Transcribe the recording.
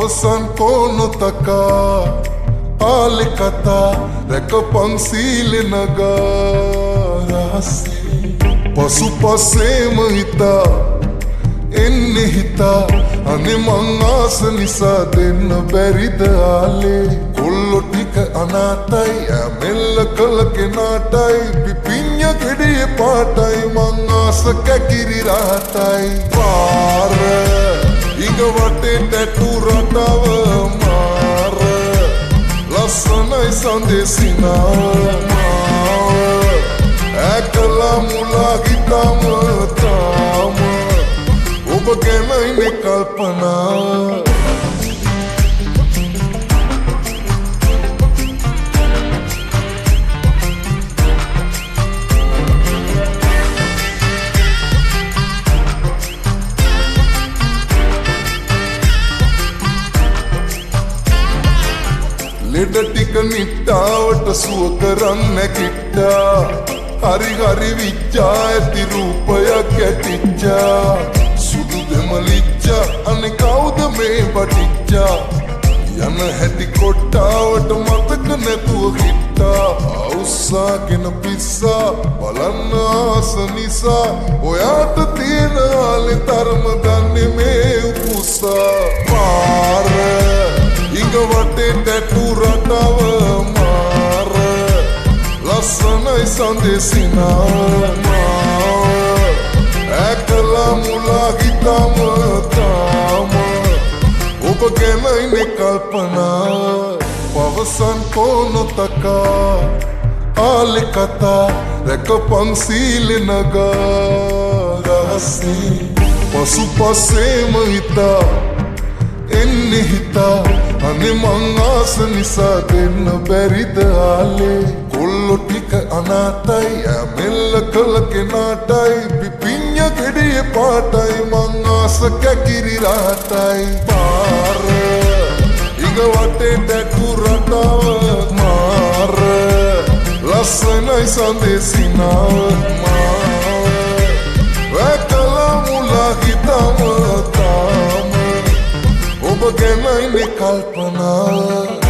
පවසන් කොනොතකා ආලෙ කතා රැකපන් සීලෙ නගා රහසේ පසු පස්සේම හිතා එන්නේ හිතා අනේ මං ආස නිසා දෙන්න බැරිද ආලේ කොල්ලො ටික අනාතයි ඇමෙල්ල කළ කෙනාටයි පිපිඤ්ඤ ගෙඩියේ පාටයි මං ආස කැකිරි රහතයි පාර ඉඟ වටේ ටැටු රටාව මාර ලස්සනයි සඳෙසිනාව මාව ඇකලා මුලා ගිතාම තාම ඔබ ගැනයිනේ කල්පනා ලෙඩ ටික නිට්ටාවට සුව කරන්න නැගිට්ටා හරි හරි විච්චා ඇති රූපයක් ඇතිච්චා සුදු දෙමලිච්චා අනේ කවුද මේ බටිච්චා යන හැටි කොට්ටාවට මතක නැතුව හිට්ටා අවුස්සාගෙන පිස්සා බලන්න ආස නිසා ඔයාට තියෙන ආලේ තරම දන්නේ මේ උකුස්සා පාර ඉඟ වටේ ටැටු රටාව මාර ලස්සනයි සඳෙසිනාව මාව ඇකලා මුලා ගිතාම තාම ඔබ ගැනයිනේ කල්පනා පවසන් කොනොතකා ආලෙ කතා රැකපන් සීලෙ නගා රහසේ පසු පස්සේම හිතා එන්නේ හිතා අනේ මං ආස නිසා දෙන්න බැරිද ආලේ කොල්ලො ටික අනාතයි ඇමෙල්ල කළ කෙනාටයි පිපිඤ්ඤ ගෙඩියේ පාටයි මං ආස කැකිරි රහතයි පාර ඉඟ වටේ ටැටු රටාව මාර ලස්සනයි සඳෙසිනාව මාව ඇකලා මුලා හිතාම තාම ඔබ ගැනයිනේ කල්පනා